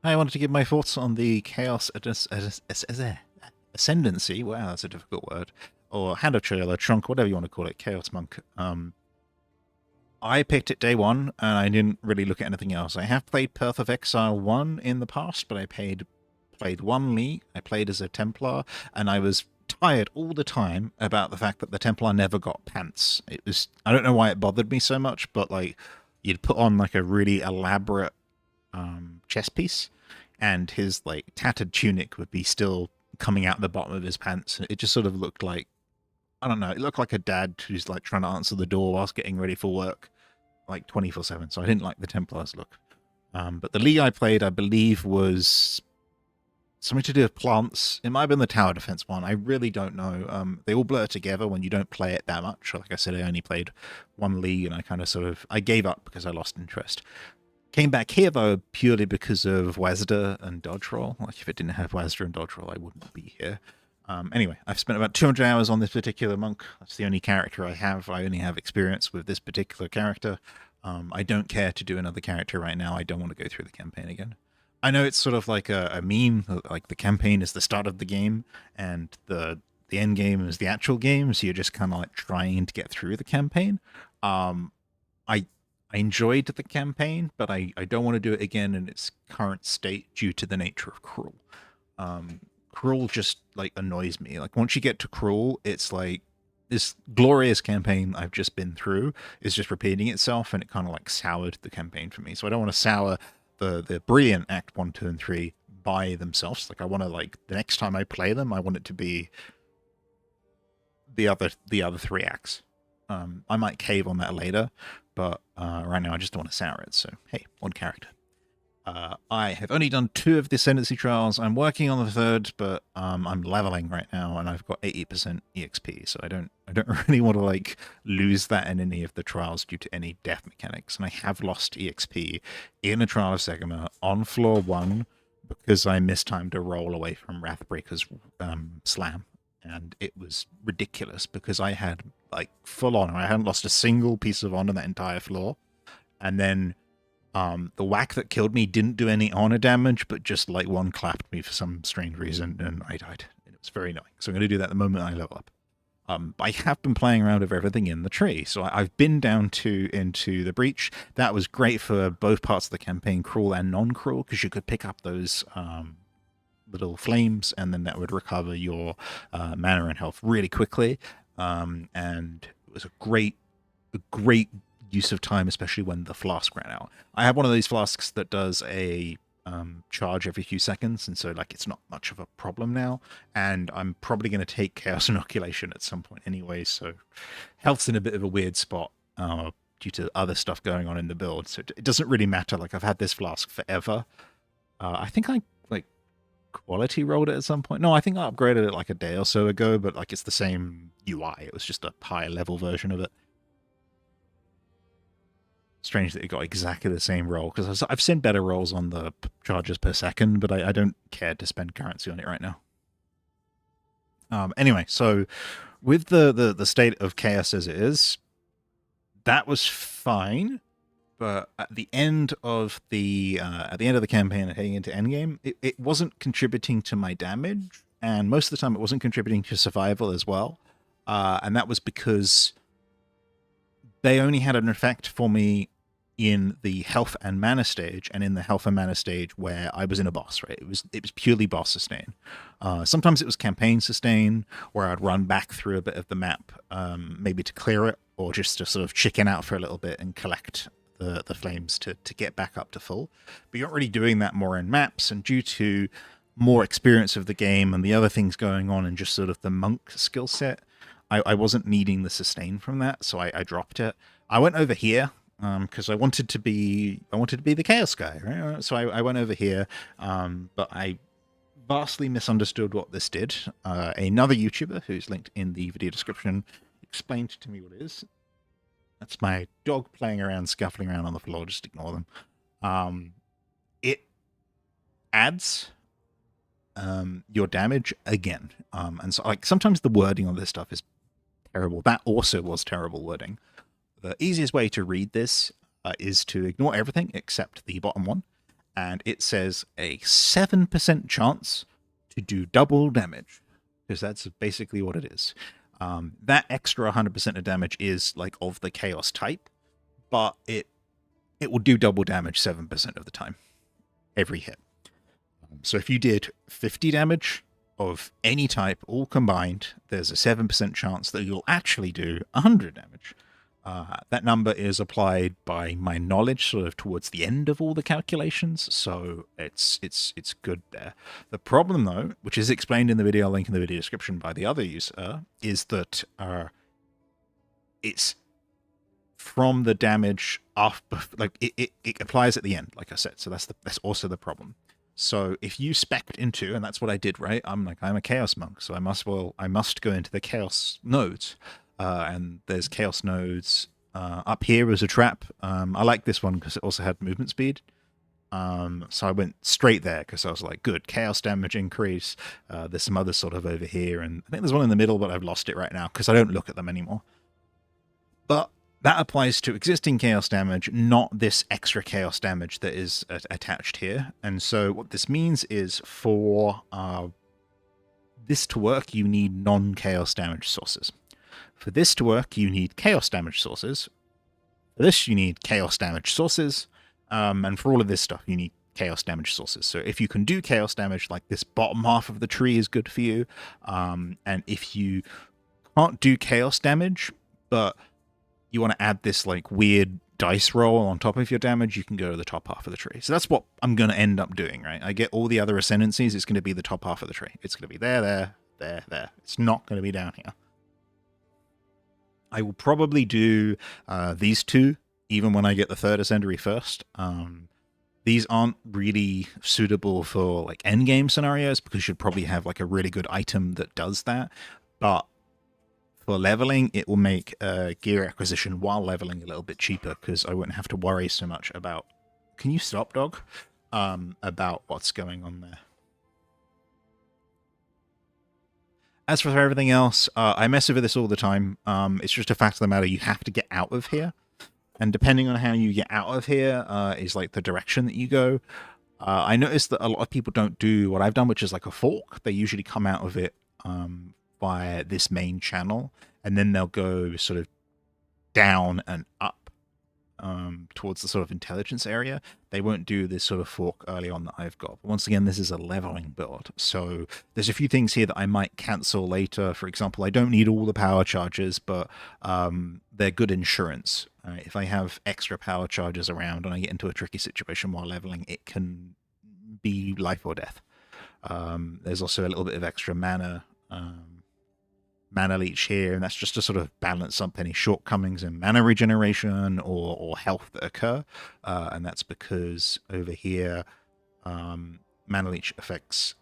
I wanted to give my thoughts on the ascendancy. Wow, that's a difficult word. Or hand of trailer, trunk, whatever you want to call it, Chaos Monk. I picked it day one, and I didn't really look at anything else. I have played Path of Exile 1 in the past, but I played one League. I played as a Templar, and I was tired all the time about the fact that the Templar never got pants. It was I don't know why it bothered me so much, but like you'd put on like a really elaborate chest piece, and his like tattered tunic would be still coming out the bottom of his pants. It just sort of looked like I don't know. It looked like a dad who's like trying to answer the door whilst getting ready for work, like 24/7. So I didn't like the Templars look. But the league I played, I believe, was something to do with plants. It might have been the tower defense one. I really don't know. They all blur together when you don't play it that much. Like I said, I only played one league, and I kind of I gave up because I lost interest. Came back here though purely because of WASD and dodge roll. Like if it didn't have WASD and dodge roll, I wouldn't be here. Anyway, I've spent about 200 hours on this particular monk. That's the only character I have. I only have experience with this particular character. I don't care to do another character right now. I don't want to go through the campaign again. I know it's sort of like a meme, like the campaign is the start of the game, and the end game is the actual game. So you're just kind of like trying to get through the campaign. I I enjoyed the campaign, but I don't want to do it again in its current state due to the nature of cruel. Cruel just like annoys me. Like once you get to cruel, it's like this glorious campaign I've just been through is just repeating itself, and it kind of like soured the campaign for me. So I don't want to sour the brilliant Act 1, 2, and 3 by themselves. Like I want to like the next time I play them, I want it to be the other three acts. I might cave on that later, but right now I just don't want to sour it. So hey, one character. I have only done 2 of the ascendancy trials. I'm working on the third, but I'm leveling right now, and I've got 80% EXP. So I don't really want to like lose that in any of the trials due to any death mechanics. And I have lost EXP in a trial of Segama on floor 1 because I mistimed a roll away from Wrathbreaker's slam, and it was ridiculous because I had like full honor. I hadn't lost a single piece of honor that entire floor, and then the whack that killed me didn't do any honor damage, but just like one clapped me for some strange reason, and I died. It was very annoying. So I'm going to do that the moment I level up. I have been playing around with everything in the tree, so I've been down to into the breach. That was great for both parts of the campaign, cruel and non-cruel, because you could pick up those little flames, and then that would recover your mana and health really quickly. And it was a great use of time, especially when the flask ran out. I have one of these flasks that does a charge every few seconds, and so like it's not much of a problem now. And I'm probably going to take Chaos Inoculation at some point anyway, so health's in a bit of a weird spot due to other stuff going on in the build. So it doesn't really matter. Like I've had this flask forever. I think I like quality rolled it at some point. No, I think I upgraded it like a day or so ago, but like it's the same UI. It was just a higher level version of it. Strange that it got exactly the same roll, because I've seen better rolls on the charges per second, but I don't care to spend currency on it right now. Anyway, so with the state of chaos as it is, that was fine. But at the end of the campaign and heading into endgame, it wasn't contributing to my damage, and most of the time it wasn't contributing to survival as well. And that was because they only had an effect for me in the health and mana stage, and in the health and mana stage where I was in a boss, right? It was purely boss sustain. Sometimes it was campaign sustain, where I'd run back through a bit of the map, maybe to clear it, or just to sort of chicken out for a little bit and collect the flames to get back up to full. But you're not really doing that more in maps, and due to more experience of the game and the other things going on and just sort of the monk skill set, I wasn't needing the sustain from that, so I dropped it. I went over here because I wanted to be the chaos guy, right? So I went over here, but I vastly misunderstood what this did. Another YouTuber who's linked in the video description explained to me what it is. That's my dog playing around, scuffling around on the floor. Just ignore them. It adds your damage again, and so like sometimes the wording on this stuff is terrible. That also was terrible wording. The easiest way to read this is to ignore everything except the bottom one, and it says a 7% chance to do double damage, because that's basically what it is. That extra 100% of damage is like of the chaos type, but it will do double damage 7% of the time, every hit. So if you did 50 damage of any type, all combined, there's a 7% chance that you'll actually do 100 damage. That number is applied by my knowledge sort of towards the end of all the calculations, so it's good there. The problem, though, which is explained in the video, I'll link in the video description by the other user, is that it's from the damage after, like it applies at the end, like I said. So that's also the problem. So if you spec'd into, and that's what I did, right? I'm a chaos monk, so I must go into the chaos nodes. And there's chaos nodes up here as a trap. I like this one because it also had movement speed. So I went straight there because I was like, good, chaos damage increase. There's some others sort of over here, and I think there's one in the middle, but I've lost it right now because I don't look at them anymore. But that applies to existing chaos damage, not this extra chaos damage that is attached here. And so what this means is for this to work, you need non-chaos damage sources. For this to work, you need chaos damage sources. For this, you need chaos damage sources. And for all of this stuff, you need chaos damage sources. So if you can do chaos damage, like this bottom half of the tree is good for you. And if you can't do chaos damage, but you want to add this like weird dice roll on top of your damage, you can go to the top half of the tree. So that's what I'm going to end up doing, right? I get all the other ascendancies, it's going to be the top half of the tree. It's going to be there. It's not going to be down here. I will probably do these two, even when I get the third ascendancy first. These aren't really suitable for like endgame scenarios because you'd probably have like a really good item that does that. But for leveling, it will make gear acquisition while leveling a little bit cheaper because I wouldn't have to worry so much about... Can you stop, dog? About what's going on there. As for everything else, I mess with this all the time. It's just a fact of the matter, you have to get out of here. And depending on how you get out of here is like the direction that you go. I noticed that a lot of people don't do what I've done, which is like a fork. They usually come out of it via this main channel, and then they'll go sort of down and up towards the sort of intelligence area. They won't do this sort of fork early on that I've got. But once again, this is a leveling build, so there's a few things here that I might cancel later. For example, I don't need all the power charges, but they're good insurance. If I have extra power charges around and I get into a tricky situation while leveling, it can be life or death. There's also a little bit of extra mana leech here, and that's just to sort of balance up any shortcomings in mana regeneration or health that occur. And that's because over here, mana leech affects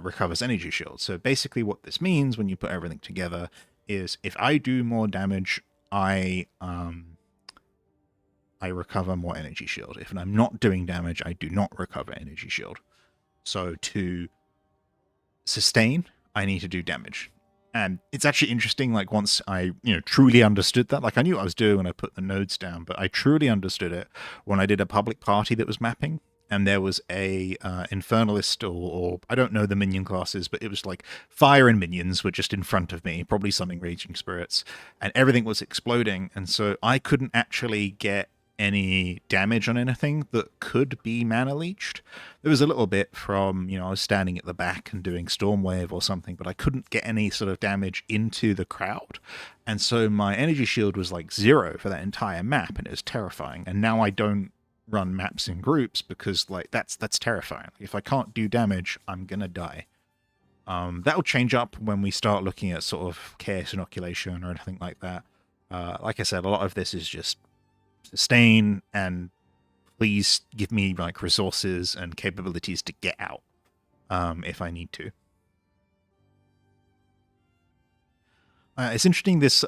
recovers energy shield. So basically what this means when you put everything together is if I do more damage, I recover more energy shield. If I'm not doing damage, I do not recover energy shield. So to sustain, I need to do damage. And it's actually interesting, like once I, truly understood that, like I knew what I was doing when I put the nodes down, but I truly understood it when I did a public party that was mapping, and there was a infernalist or I don't know the minion classes, but it was like fire and minions were just in front of me, probably something raging spirits, and everything was exploding, and so I couldn't actually get any damage on anything that could be mana leeched. There was a little bit from, I was standing at the back and doing Stormwave or something, but I couldn't get any sort of damage into the crowd. And so my energy shield was like 0 for that entire map, and it was terrifying. And now I don't run maps in groups because like that's terrifying. If I can't do damage, I'm gonna die. That'll change up when we start looking at sort of chaos inoculation or anything like that. Like I said, a lot of this is just sustain, and please give me like resources and capabilities to get out if I need to. It's interesting, this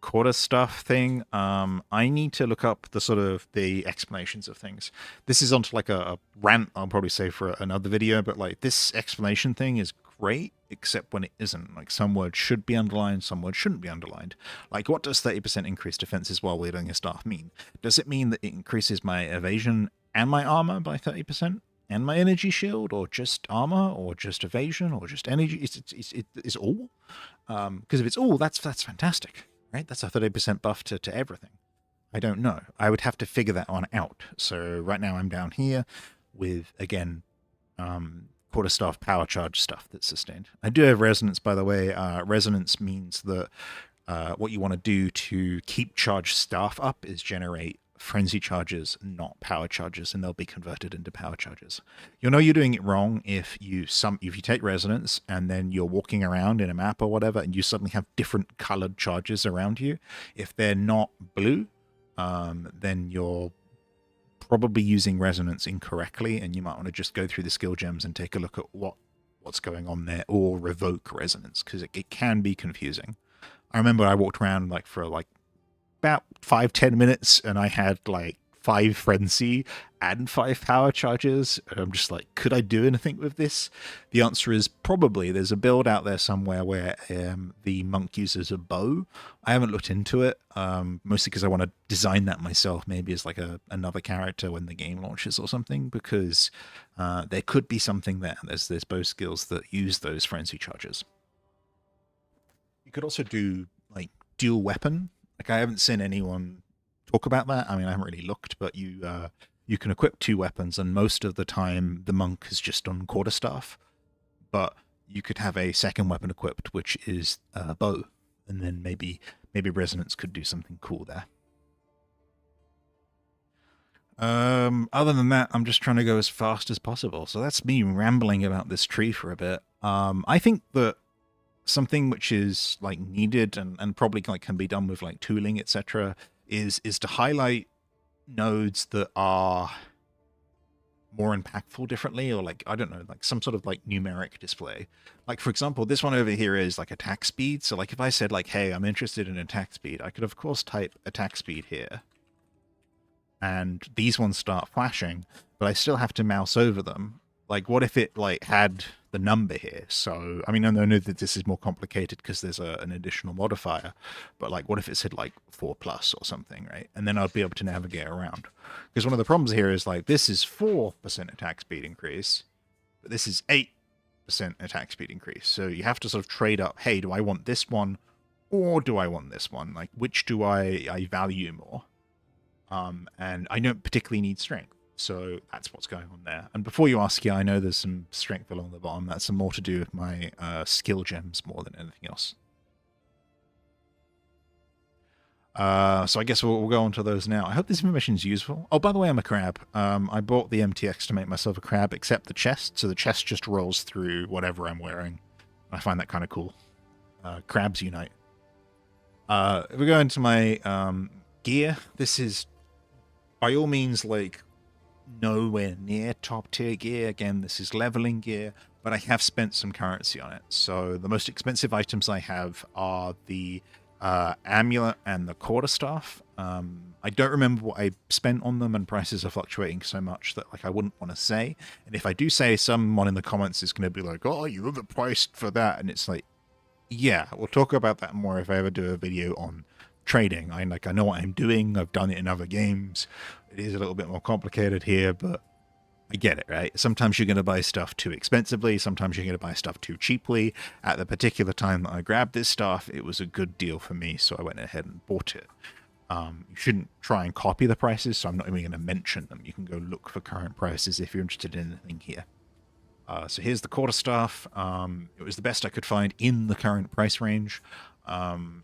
quarter stuff thing. I need to look up the sort of the explanations of things. This is onto like a rant, I'll probably say, for another video, but like this explanation thing is great, except when it isn't. Like some words should be underlined, some words shouldn't be underlined. Like, what does 30% increased defenses while wielding a staff mean? Does it mean that it increases my evasion and my armor by 30%, and my energy shield, or just armor, or just evasion, or just energy? It's all. Because if it's all, that's fantastic, right? That's a 30% buff to everything. I don't know. I would have to figure that one out. So right now I'm down here with, again, quarterstaff power charge stuff that's sustained. I do have resonance, by the way. Resonance means that what you want to do to keep charged staff up is generate frenzy charges, not power charges, and they'll be converted into power charges. You'll know you're doing it wrong if you take resonance and then you're walking around in a map or whatever, and you suddenly have different colored charges around you. If they're not blue, then you're probably using resonance incorrectly, and you might want to just go through the skill gems and take a look at what's going on there, or revoke resonance, because it can be confusing. I remember I walked around for about 5-10 minutes, and I had 5 frenzy and 5 power charges. And I'm just like, could I do anything with this? The answer is probably. There's a build out there somewhere where the monk uses a bow. I haven't looked into it, mostly because I want to design that myself, maybe as another character when the game launches or something, because there could be something there. There's bow skills that use those frenzy charges. You could also do dual weapon. I haven't seen anyone talk about that. I mean, I haven't really looked, but you can equip 2 weapons, and most of the time the monk is just on quarterstaff. But you could have a second weapon equipped, which is a bow, and then maybe resonance could do something cool there. Other than that, I'm just trying to go as fast as possible. So that's me rambling about this tree for a bit. I think that something which is needed and probably can be done with tooling, etc., is to highlight nodes that are more impactful differently, or I don't know, some sort of numeric display. For example, this one over here is attack speed. So if I said hey, I'm interested in attack speed, I could of course type attack speed here, and these ones start flashing, but I still have to mouse over them. What if it had the number here? So I mean, I know that this is more complicated because there's an additional modifier, but what if it said 4+ or something, right? And then I'd be able to navigate around. Because one of the problems here is this is 4% attack speed increase, but this is 8% attack speed increase. So you have to sort of trade up. Hey, do I want this one, or do I want this one? Which do I value more? And I don't particularly need strength. So that's what's going on there. And before you ask, yeah, I know there's some strength along the bottom. That's some more to do with my skill gems more than anything else. So I guess we'll go on to those now. I hope this information is useful. Oh, by the way, I'm a crab. I bought the MTX to make myself a crab, except the chest. So the chest just rolls through whatever I'm wearing. I find that kind of cool. Crabs unite. If we go into my gear, this is by all means nowhere near top tier gear. Again, this is leveling gear, but I have spent some currency on it. So the most expensive items I have are the amulet and the quarterstaff. I don't remember what I spent on them, and prices are fluctuating so much that I wouldn't want to say. And if I do say, someone in the comments is going to be oh, you overpriced for that, and it's yeah, we'll talk about that more if I ever do a video on trading. I know what I'm doing. I've done it in other games. It is a little bit more complicated here, but I get it, right? Sometimes you're going to buy stuff too expensively. Sometimes you're going to buy stuff too cheaply. At the particular time that I grabbed this stuff, it was a good deal for me, so I went ahead and bought it. You shouldn't try and copy the prices, so I'm not even going to mention them. You can go look for current prices if you're interested in anything here. So here's the quarterstaff. It was the best I could find in the current price range.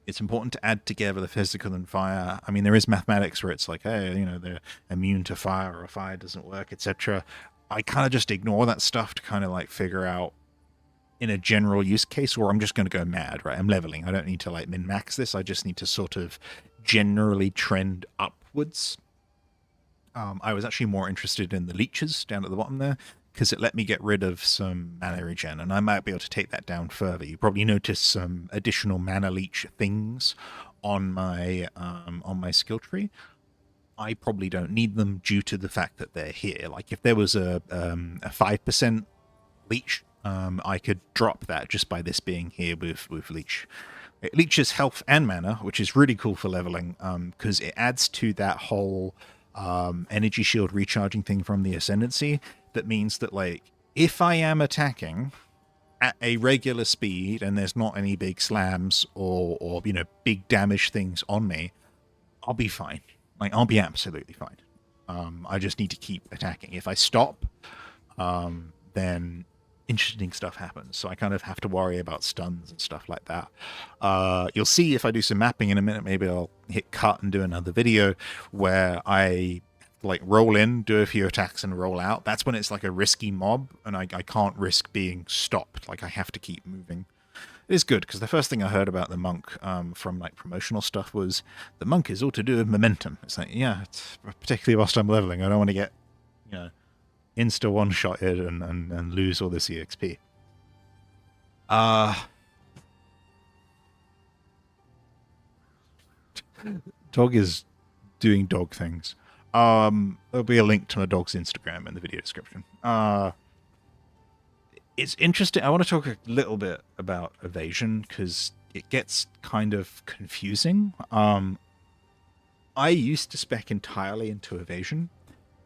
It's important to add together the physical and fire. I mean, there is mathematics where it's hey, they're immune to fire, or fire doesn't work, etc. I kind of just ignore that stuff to kind of figure out in a general use case, or I'm just going to go mad, right? I'm leveling. I don't need to min-max this. I just need to sort of generally trend upwards. I was actually more interested in the leeches down at the bottom there, because it let me get rid of some mana regen, and I might be able to take that down further. You probably noticed some additional mana leech things on my skill tree. I probably don't need them due to the fact that they're here. If there was a 5% leech, I could drop that just by this being here with leech. It leeches health and mana, which is really cool for leveling, because it adds to that whole energy shield recharging thing from the ascendancy that means that, like, if I am attacking at a regular speed and there's not any big slams or you know, big damage things on me, I'll be fine. Like, I'll be absolutely fine. I just need to keep attacking. If I stop, then interesting stuff happens. So I kind of have to worry about stuns and stuff like that. You'll see if I do some mapping in a minute, maybe I'll hit cut and do another video where I like roll in, do a few attacks and roll out. That's when it's like a risky mob and I can't risk being stopped. Like, I have to keep moving. It is good because the first thing I heard about the monk from like promotional stuff was the monk is all to do with momentum. It's like, yeah, it's particularly whilst I'm leveling, I don't want to get, you know, insta one-shotted and lose all this EXP. Dog is doing dog things. There'll be a link to my dog's Instagram in the video description. It's interesting. I want to talk a little bit about evasion because it gets kind of confusing. I used to spec entirely into evasion,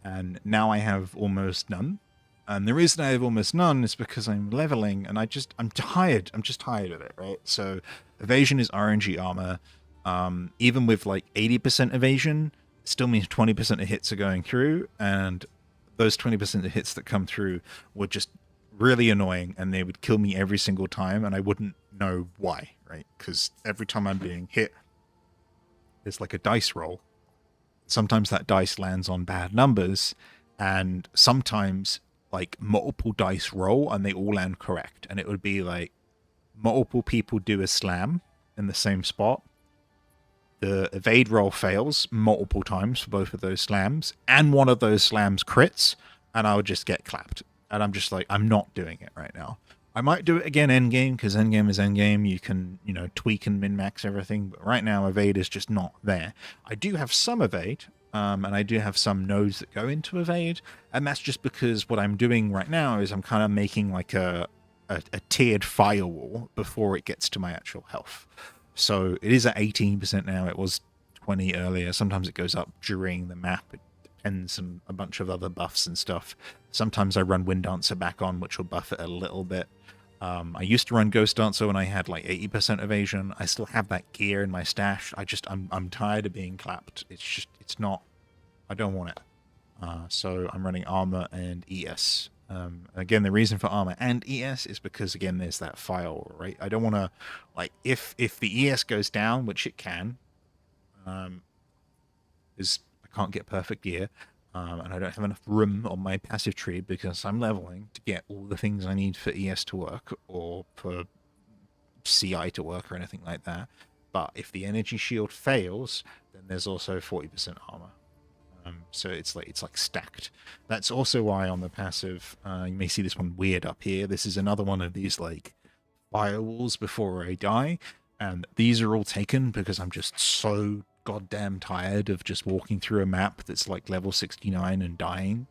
and now I have almost none. And the reason I have almost none is because I'm leveling, and I'm tired. I'm just tired of it, right? So evasion is RNG armor. Even with like 80% evasion, it still means 20% of hits are going through, and those 20% of hits that come through were just really annoying, and they would kill me every single time, and I wouldn't know why, right? Because every time I'm being hit, it's like a dice roll. Sometimes that dice lands on bad numbers, and sometimes like multiple dice roll and they all land correct, and it would be like multiple people do a slam in the same spot. The evade roll fails multiple times for both of those slams, and one of those slams crits, and I would just get clapped. And I'm just like, I'm not doing it right now. I might do it again endgame, because endgame is endgame. You can, you know, tweak and min-max everything. But right now, evade is just not there. I do have some evade, and I do have some nodes that go into evade. And that's just because what I'm doing right now is I'm kind of making like a tiered firewall before it gets to my actual health. So it is at 18% now. It was 20 earlier. Sometimes it goes up during the map. It depends on a bunch of other buffs and stuff. Sometimes I run Wind Dancer back on, which will buff it a little bit. I used to run Ghost Dancer when I had like 80% evasion. I still have that gear in my stash. I'm tired of being clapped. It's not, I don't want it. So I'm running armor and ES. Again, the reason for armor and ES is because, again, there's that file, right? I don't want to, like, if the ES goes down, which it can, is I can't get perfect gear, and I don't have enough room on my passive tree because I'm leveling to get all the things I need for ES to work or for CI to work or anything like that. But if the energy shield fails, then there's also 40% armor. So it's like stacked. That's also why on the passive, you may see this one weird up here. This is another one of these like firewalls before I die, and these are all taken because I'm just so goddamn tired of just walking through a map that's like level 69 and dying.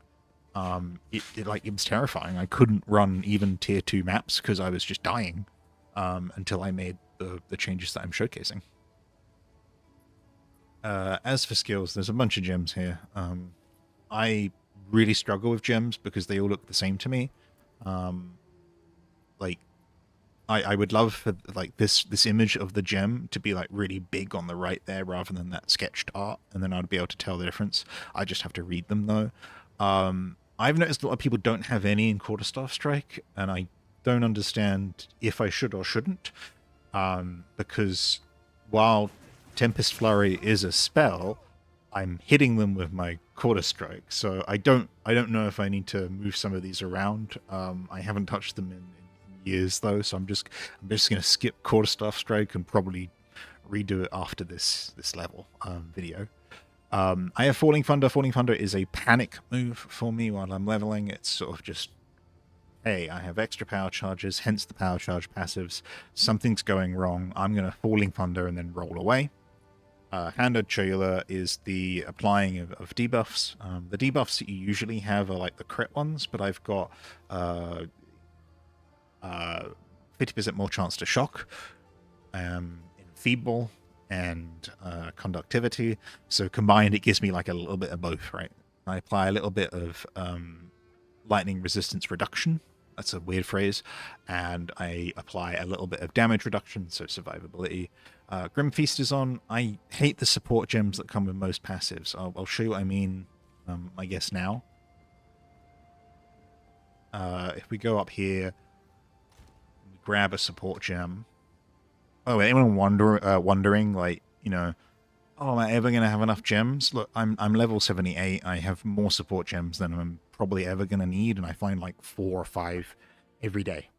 It was terrifying. I couldn't run even tier 2 maps because I was just dying until I made the changes that I'm showcasing. As for skills, there's a bunch of gems here. I really struggle with gems because they all look the same to me. Like, I would love for like this image of the gem to be like really big on the right there rather than that sketched art, and then I'd be able to tell the difference. I just have to read them though. I've noticed a lot of people don't have any in Quarterstaff Strike, and I don't understand if I should or shouldn't. Because while Tempest Flurry is a spell, I'm hitting them with my Quarter Strike, so I don't know if I need to move some of these around. I haven't touched them in years though, so I'm just gonna skip Quarterstaff Strike and probably redo it after this level video. I have Falling Thunder. Falling Thunder is a panic move for me while I'm leveling. It's sort of just, hey, I have extra power charges, hence the power charge passives. Something's going wrong. I'm going to Falling Thunder and then roll away. Handed Chola is the applying of debuffs. The debuffs that you usually have are like the crit ones, but I've got 50% more chance to shock, Enfeeble, and conductivity. So combined, it gives me like a little bit of both, right? I apply a little bit of lightning resistance reduction. That's a weird phrase. And I apply a little bit of damage reduction, so survivability. Grim Feast is on. I hate the support gems that come with most passives. I'll show you what I mean, I guess, now. If we go up here, grab a support gem. Oh, anyone wondering, like, you know, oh, am I ever going to have enough gems? Look, I'm level 78. I have more support gems than I'm probably ever going to need, and I find like 4 or 5 every day.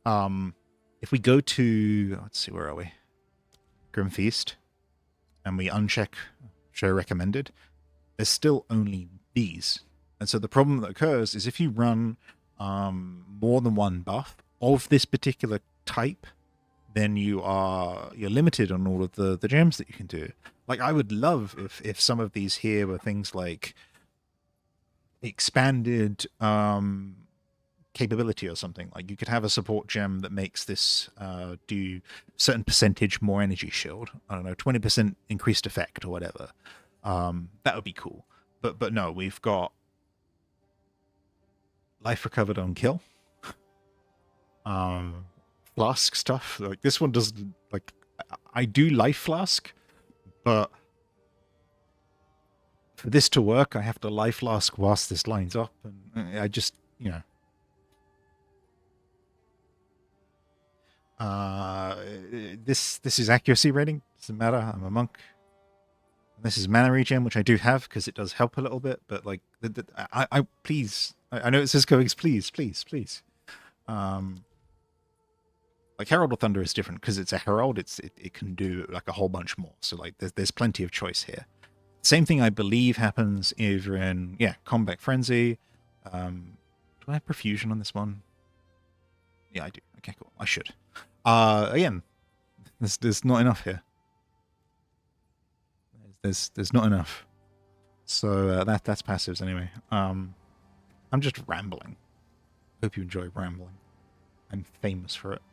If we go to, let's see, where are we? Grim Feast, and we uncheck show recommended, there's still only these. And so the problem that occurs is if you run more than one buff of this particular type, then you're limited on all of the gems that you can do. Like, I would love if some of these here were things like expanded capability or something. Like, you could have a support gem that makes this do certain percentage more energy shield. I don't know, 20% increased effect or whatever. That would be cool. But no, we've got life recovered on kill. Flask stuff. Like, this one doesn't, like, I do life flask, but for this to work, I have to life flask whilst this lines up, and I just, you know, this is accuracy rating. Doesn't matter. I'm a monk. And this is mana regen, which I do have because it does help a little bit. But like, I please, I know it says Coex, please. Like, Herald of Thunder is different because it's a herald. It can do like a whole bunch more. So like, there's plenty of choice here. Same thing, I believe, happens either in Combat Frenzy. Do I have Profusion on this one? Yeah, I do. Okay, cool. I should. Again, there's not enough here. There's not enough. So that's passives anyway. I'm just rambling. Hope you enjoy rambling. I'm famous for it.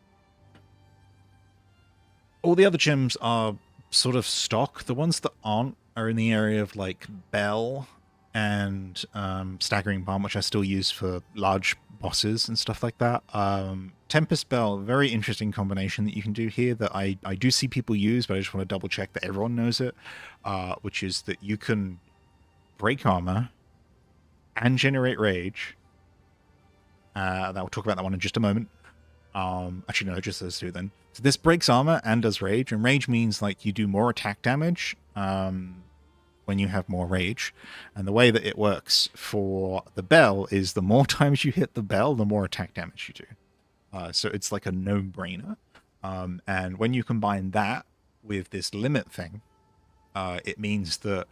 All the other gems are sort of stock. The ones that aren't are in the area of like Bell and Staggering Bomb, which I still use for large bosses and stuff like that. Tempest Bell, very interesting combination that you can do here that I do see people use, but I just want to double check that everyone knows it, which is that you can break armor and generate rage. We'll talk about that one in just a moment. Actually, no, just those two then. So this breaks armor and does rage, and rage means like you do more attack damage when you have more rage. And the way that it works for the bell is the more times you hit the bell, the more attack damage you do. So it's like a no-brainer. And when you combine that with this limit thing, it means that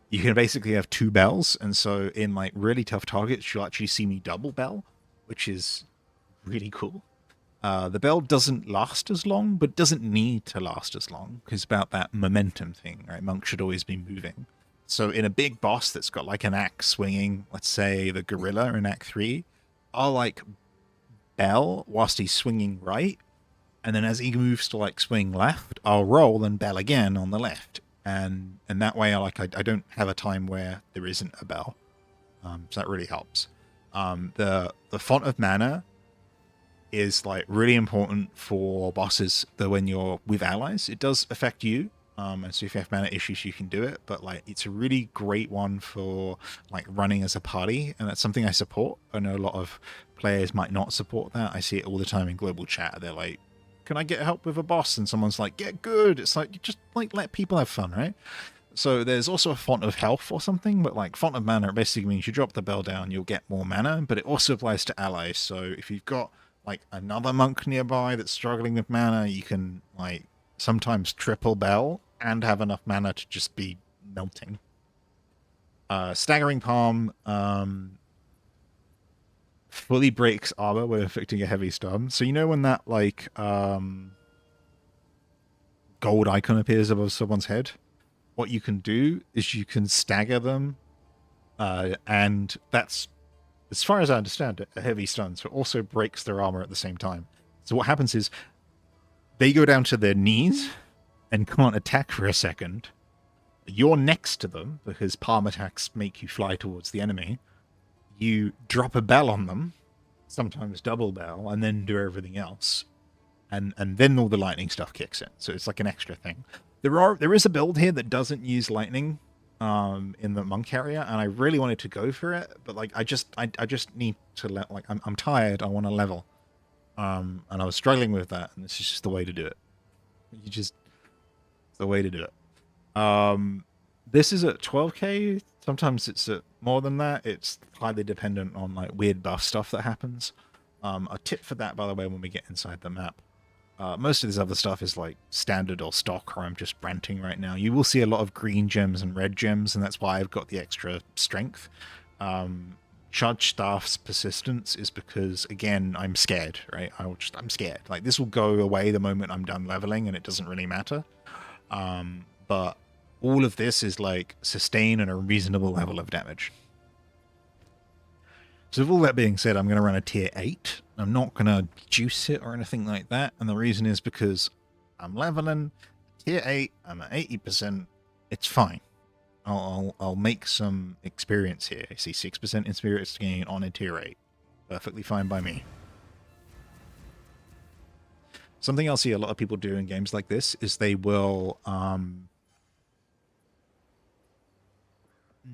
you can basically have 2 bells. And so in like really tough targets, you'll actually see me double bell, which is really cool. The bell doesn't last as long, but doesn't need to last as long, because about that momentum thing, right? Monk should always be moving. So in a big boss that's got like an axe swinging, let's say the gorilla in Act 3, I'll like bell whilst he's swinging right, and then as he moves to like swing left, I'll roll and bell again on the left, and that way I don't have a time where there isn't a bell. So that really helps. The font of mana is like really important for bosses that when you're with allies, it does affect you. And so if you have mana issues, you can do it, but like it's a really great one for like running as a party, and that's something I support. I know a lot of players might not support that. I see it all the time in global chat. They're like, can I get help with a boss? And someone's like, get good. It's like, you just like let people have fun, right? So there's also a font of health or something, but like font of mana basically means you drop the bell down, you'll get more mana, but it also applies to allies. So if you've got like another monk nearby that's struggling with mana, you can like sometimes triple bell and have enough mana to just be melting. Staggering Palm fully breaks armor when inflicting a heavy stun. So you know when that like gold icon appears above someone's head? What you can do is you can stagger them, and that's, as far as I understand it, a heavy stun, so it also breaks their armor at the same time. So what happens is they go down to their knees, and can't attack for a second, you're next to them because palm attacks make you fly towards the enemy. You drop a bell on them, sometimes double bell, and then do everything else. And then all the lightning stuff kicks in. So it's like an extra thing. There is a build here that doesn't use lightning in the monk area, and I really wanted to go for it, but like I just need to I'm tired. I want to level, and I was struggling with that, and this is just the way to do it. It's the way to do it. This is at 12k. Sometimes it's at more than that. It's highly dependent on like weird buff stuff that happens. A tip for that, by the way, when we get inside the map. Most of this other stuff is like standard or stock, or I'm just ranting right now. You will see a lot of green gems and red gems, and that's why I've got the extra strength. Charge Staff's persistence is because, again, I'm scared, right? I'm scared. Like, this will go away the moment I'm done leveling, and it doesn't really matter. But all of this is like sustain and a reasonable level of damage. So with all that being said, I'm going to run a tier 8. I'm not going to juice it or anything like that. And the reason is because I'm leveling tier 8. I'm at 80%. It's fine. I'll make some experience here. I see 6% experience gain on a tier 8. Perfectly fine by me. Something I'll see a lot of people do in games like this is they will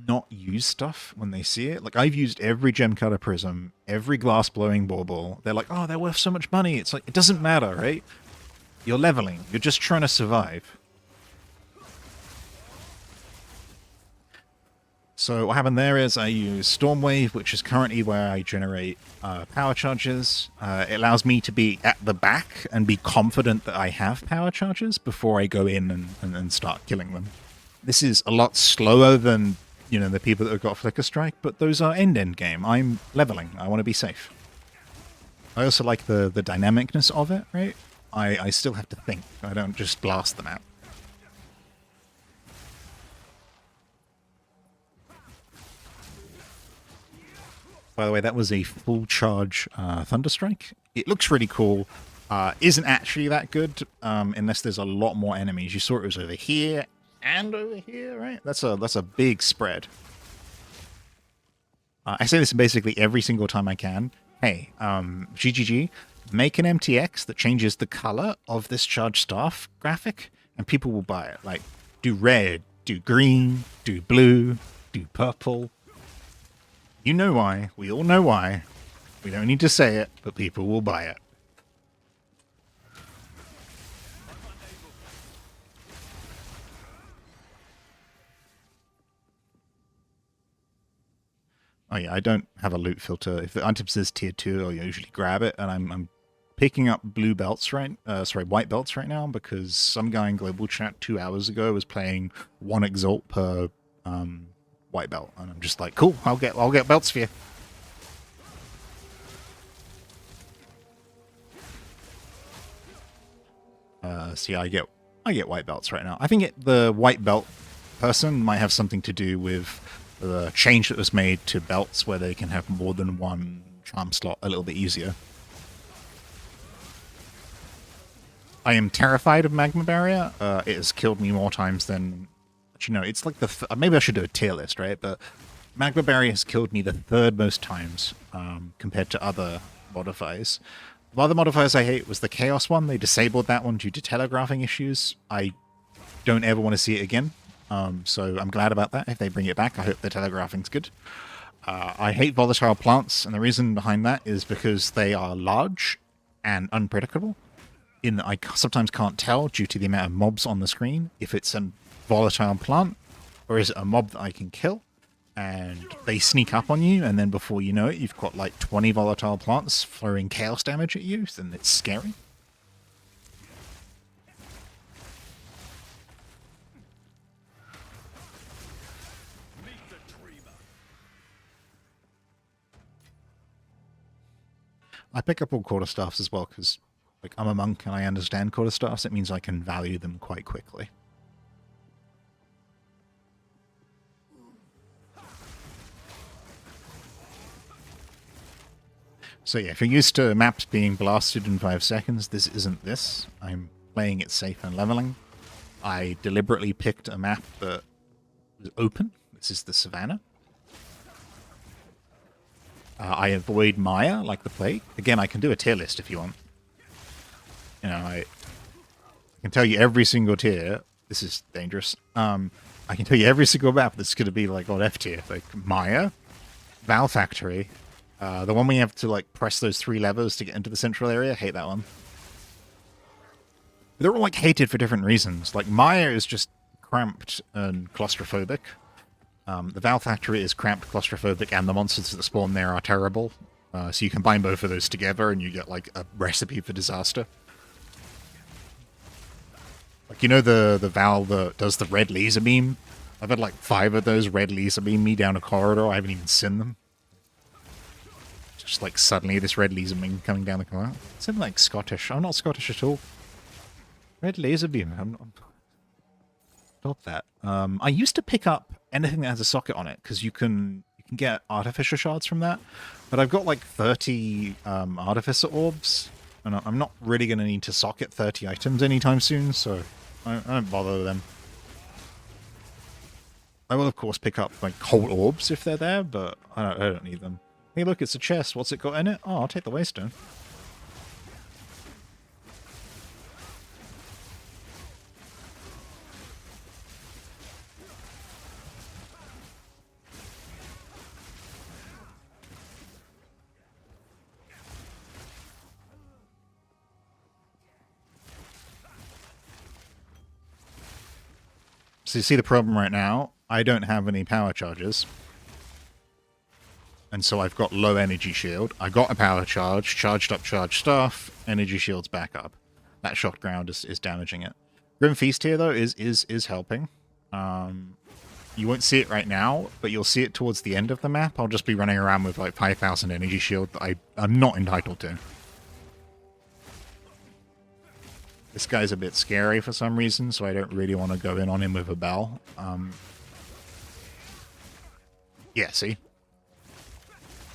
not use stuff when they see it. Like, I've used every gem cutter prism, every glass blowing bauble. They're like, oh, they're worth so much money. It's like, it doesn't matter, right? You're leveling. You're just trying to survive. So what happened there is I use Stormwave, which is currently where I generate power charges. It allows me to be at the back and be confident that I have power charges before I go in and start killing them. This is a lot slower than, you know, the people that have got Flicker Strike, but those are end game. I'm leveling. I want to be safe. I also like the dynamicness of it, right? I still have to think. I don't just blast them out. By the way, that was a full charge Thunderstrike. It looks really cool. Isn't actually that good unless there's a lot more enemies. You saw it was over here and over here, right? That's a big spread. I say this basically every single time I can. Hey, GGG, make an MTX that changes the color of this charged staff graphic, and people will buy it. Like, do red, do green, do blue, do purple. You know why. We all know why. We don't need to say it, but people will buy it. Oh yeah, I don't have a loot filter. If the item says tier 2, I'll usually grab it, and I'm picking up blue belts white belts right now, because some guy in global chat 2 hours ago was playing 1 exalt per white belt, and I'm just like, cool, I'll get belts for you. So yeah, I get white belts right now. I think the white belt person might have something to do with the change that was made to belts where they can have more than one charm slot a little bit easier. I am terrified of Magma Barrier. It has killed me more times than... You know, it's like maybe I should do a tier list, right? But Magma Barrier has killed me the 3rd most times compared to other modifiers. The other modifiers I hate was the Chaos one. They disabled that one due to telegraphing issues. I don't ever want to see it again. So I'm glad about that. If they bring it back, I hope the telegraphing's good. I hate volatile plants, and the reason behind that is because they are large and unpredictable. In that I sometimes can't tell, due to the amount of mobs on the screen, if it's a volatile plant or is it a mob that I can kill. And they sneak up on you, and then before you know it, you've got like 20 volatile plants throwing chaos damage at you, and it's scary. I pick up all quarterstaffs as well because, like, I'm a monk and I understand quarterstaffs. It means I can value them quite quickly. So yeah, if you're used to maps being blasted in 5 seconds, this isn't this. I'm playing it safe and leveling. I deliberately picked a map that was open. This is the savannah. I avoid Maya like the plague. Again, I can do a tier list if you want. You know, I can tell you every single tier. This is dangerous. I can tell you every single map that's going to be like on F tier. Like Maya, Val Factory, the one we have to like press those 3 levers to get into the central area. I hate that one. They're all like hated for different reasons. Like Maya is just cramped and claustrophobic. The Val Factory is cramped, claustrophobic, and the monsters that spawn there are terrible. So you combine both of those together and you get like a recipe for disaster. Like, you know the Val that does the red laser beam? I've had like 5 of those red laser beam me down a corridor. I haven't even seen them. Just like suddenly this red laser beam coming down the corridor. It's in like Scottish. I'm not Scottish at all. Red laser beam. I'm not... Stop that. I used to pick up anything that has a socket on it because you can get artificer shards from that, but I've got like 30 artificer orbs, and I'm not really going to need to socket 30 items anytime soon, so I don't bother with them. I will of course pick up like whole orbs if they're there, but I don't need them. Hey, look, it's a chest. What's it got in it? Oh, I'll take the waystone. So you see the problem right now? I don't have any power charges. And so I've got low energy shield. I got a power charge, charged up charged stuff, energy shield's back up. That shocked ground is damaging it. Grim Feast here, though, is helping. You won't see it right now, but you'll see it towards the end of the map. I'll just be running around with like 5,000 energy shield that I'm not entitled to. This guy's a bit scary for some reason, so I don't really want to go in on him with a bell. Yeah, see?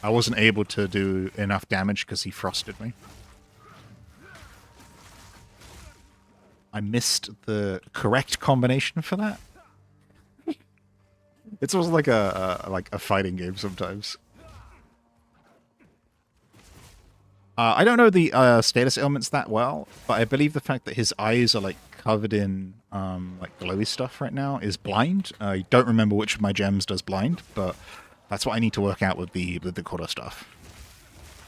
I wasn't able to do enough damage because he frosted me. I missed the correct combination for that. It's almost like a fighting game sometimes. I don't know the status ailments that well, but I believe the fact that his eyes are like covered in like glowy stuff right now is blind. I don't remember which of my gems does blind, but that's what I need to work out with the quarter stuff.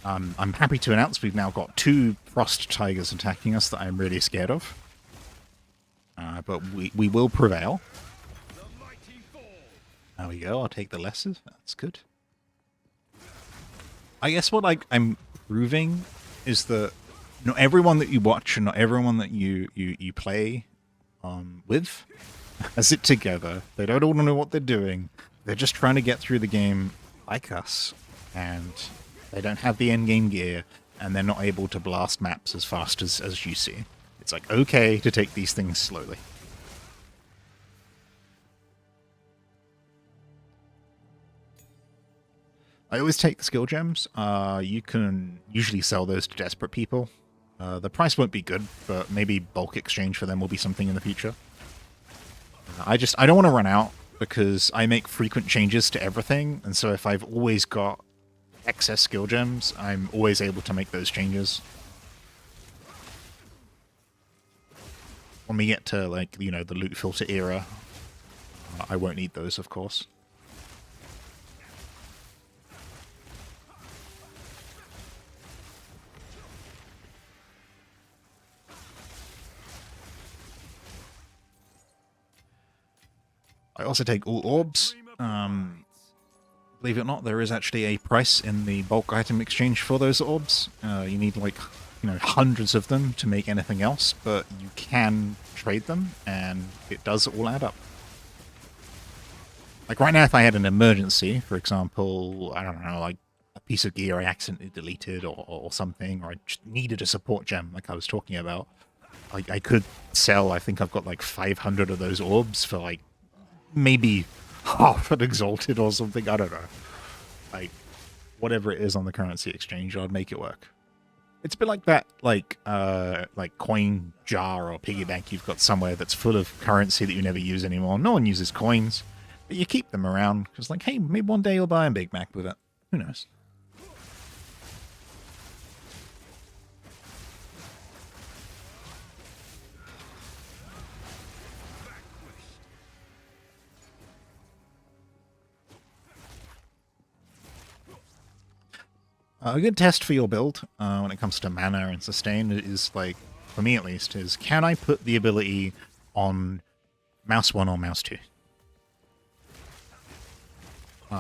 I'm happy to announce we've now got 2 frost tigers attacking us that I'm really scared of. But we will prevail. There we go, I'll take the lesser. That's good. I guess what I'm proving is that not everyone that you watch and not everyone that you play with has it together. They don't all know what they're doing. They're just trying to get through the game like us, and they don't have the end game gear, and they're not able to blast maps as fast as you see. It's like okay to take these things slowly. I always take the skill gems. You can usually sell those to desperate people. The price won't be good, but maybe bulk exchange for them will be something in the future. I don't want to run out because I make frequent changes to everything, and so if I've always got excess skill gems, I'm always able to make those changes. When we get to, like, you know, the loot filter era, I won't need those, of course. I also take all orbs. Believe it or not, there is actually a price in the bulk item exchange for those orbs. You need like, you know, hundreds of them to make anything else, but you can trade them, and it does all add up. Like right now, if I had an emergency, for example, I don't know, like a piece of gear I accidentally deleted or something, or I just needed a support gem like I was talking about, I could sell, I think I've got like 500 of those orbs for like maybe half an exalted or something. I don't know. Like, whatever it is on the currency exchange, I'd make it work. It's a bit like that, like coin jar or piggy bank you've got somewhere that's full of currency that you never use anymore. No one uses coins, but you keep them around because, like, hey, maybe one day you'll buy a Big Mac with it. Who knows? A good test for your build when it comes to mana and sustain is, like, for me at least, is can I put the ability on mouse 1 or mouse 2?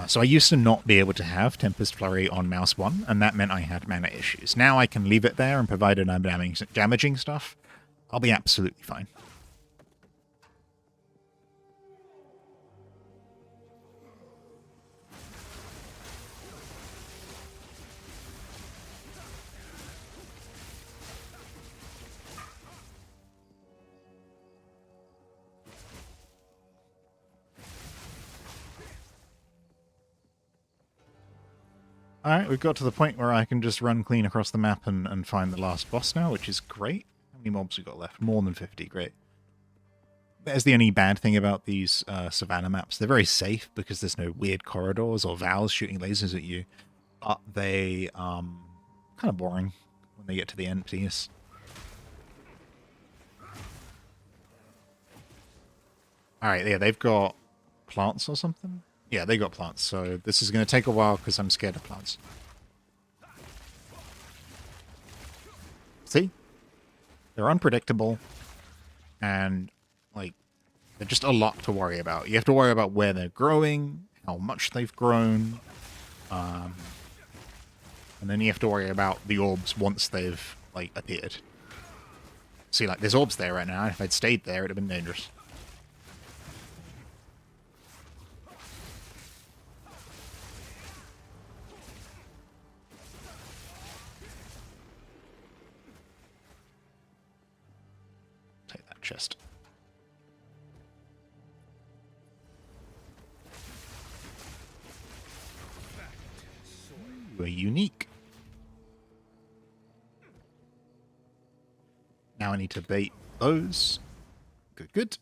So I used to not be able to have Tempest Flurry on mouse 1, and that meant I had mana issues. Now I can leave it there, and provided I'm damaging stuff, I'll be absolutely fine. Alright, we've got to the point where I can just run clean across the map and find the last boss now, which is great. How many mobs we got left? More than 50, great. There's the only bad thing about these Savannah maps. They're very safe because there's no weird corridors or Vals shooting lasers at you, but they kind of boring when they get to the empties. Alright, yeah, they've got plants or something? Yeah, they got plants, so this is going to take a while because I'm scared of plants. See? They're unpredictable, and, like, they're just a lot to worry about. You have to worry about where they're growing, how much they've grown, and then you have to worry about the orbs once they've, like, appeared. See, like, there's orbs there right now. If I'd stayed there, it'd have been dangerous. Take that chest. Ooh, a unique. Now I need to bait those. Good, good.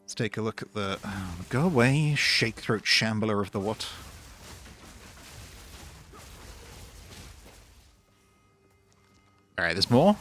Let's take a look at the... go away, shake throat shambler of the what? Alright, there's more.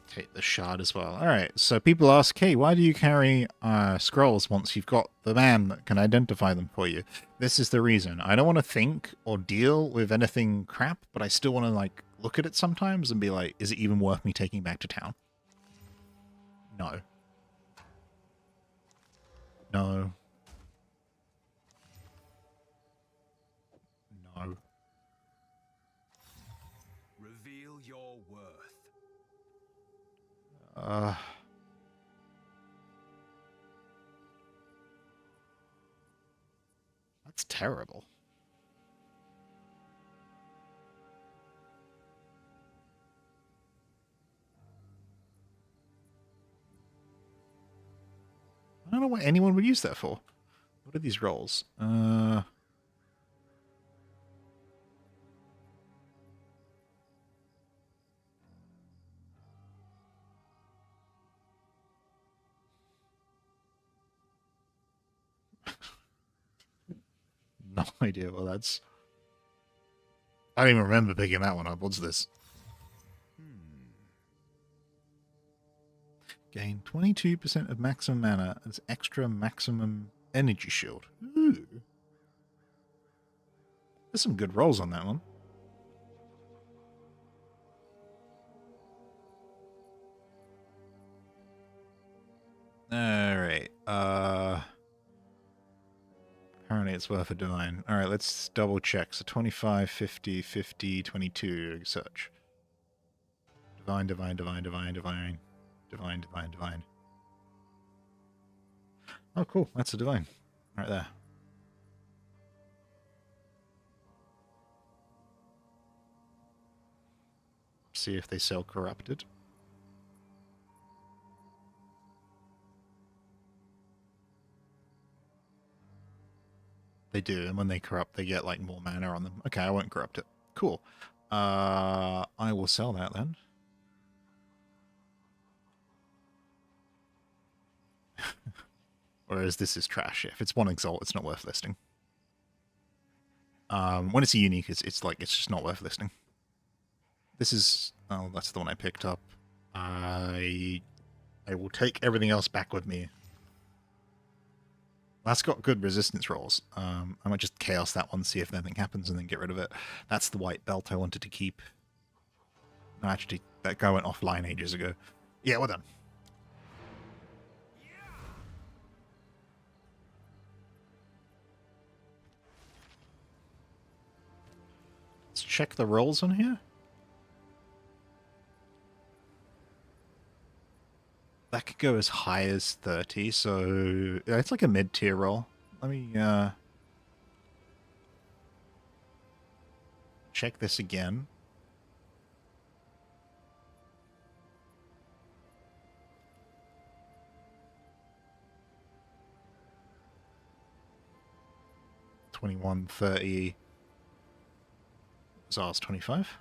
Take the shard as well. Alright, so people ask, hey, why do you carry scrolls once you've got the man that can identify them for you? This is the reason. I don't want to think or deal with anything crap, but I still want to, like, look at it sometimes and be like, is it even worth me taking back to town? No. No. No. Reveal your worth. That's terrible. I don't know what anyone would use that for. What are these rolls? No idea what that's... I don't even remember picking that one up. What's this? Gain 22% of maximum mana as extra maximum energy shield. Ooh. There's some good rolls on that one. Alright. Apparently it's worth a divine. Alright, let's double check. So 25, 50, 50, 22. Search. Divine, divine, divine, divine, divine. Divine, divine, divine. Oh, cool. That's a divine. Right there. See if they sell corrupted. They do, and when they corrupt, they get like more mana on them. Okay, I won't corrupt it. Cool. I will sell that then. Whereas this is trash. If it's one exalt, it's not worth listing. When it's a unique, it's just not worth listing. This is that's the one I picked up. I will take everything else back with me. That's got good resistance rolls. I might just chaos that one, see if anything happens, and then get rid of it. That's the white belt I wanted to keep. No, actually, that guy went offline ages ago. Yeah, well done. Let's check the rolls on here. That could go as high as 30, so it's like a mid-tier roll. Let me check this again. $21, $30. Zars 25.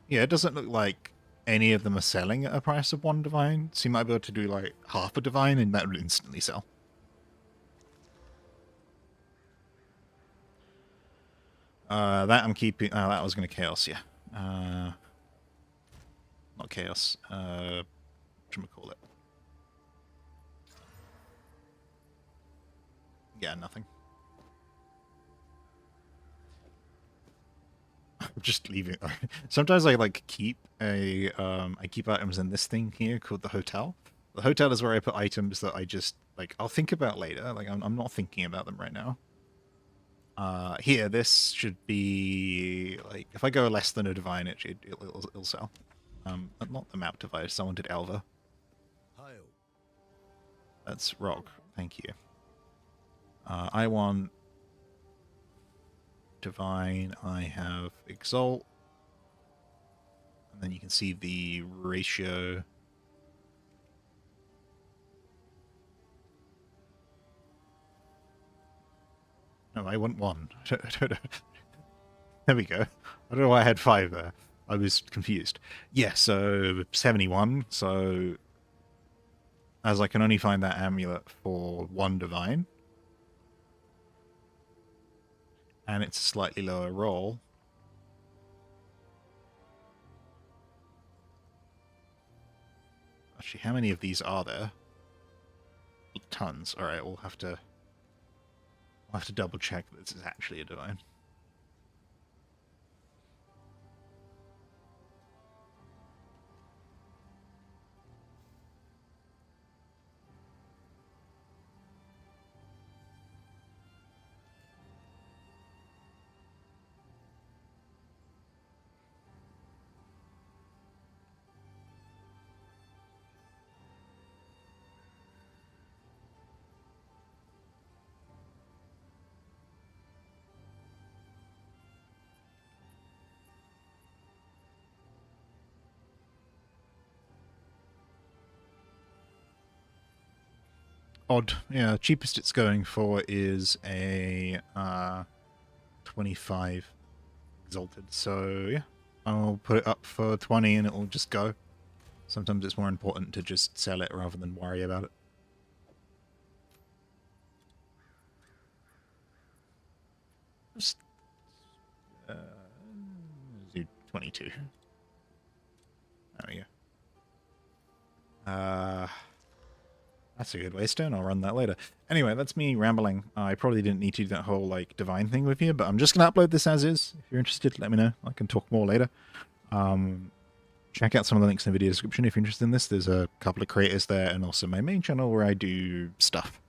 Yeah, it doesn't look like any of them are selling at a price of one divine, so you might be able to do like half a divine and that would instantly sell. That I'm keeping. That was going to chaos, yeah. Not chaos. What should we call it? Yeah, nothing. Just leaving. Sometimes I like keep a I keep items in this thing here called the hotel. The hotel is where I put items that I just like I'll think about later. Like I'm not thinking about them right now. Here this should be like if I go less than a divine, it'll sell. Not the map device. I wanted Elva. That's Rock. Thank you. I want divine. I have exalt. And then you can see the ratio. No, I want one. There we go. I don't know why I had 5 there. I was confused. Yeah, so 71. So as I can only find that amulet for 1 divine. And it's a slightly lower roll. Actually, how many of these are there? Tons. Alright, we'll have to double check that this is actually a divine. Odd. Yeah, cheapest it's going for is a 25 exalted. So yeah, I'll put it up for 20 and it'll just go. Sometimes it's more important to just sell it rather than worry about it. Just do 22. There we go. That's a good waystone. I'll run that later. Anyway, that's me rambling. I probably didn't need to do that whole like divine thing with you, but I'm just gonna upload this as is. If you're interested, let me know. I can talk more later. Check out some of the links in the video description if you're interested in this. There's a couple of creators there, and also my main channel where I do stuff.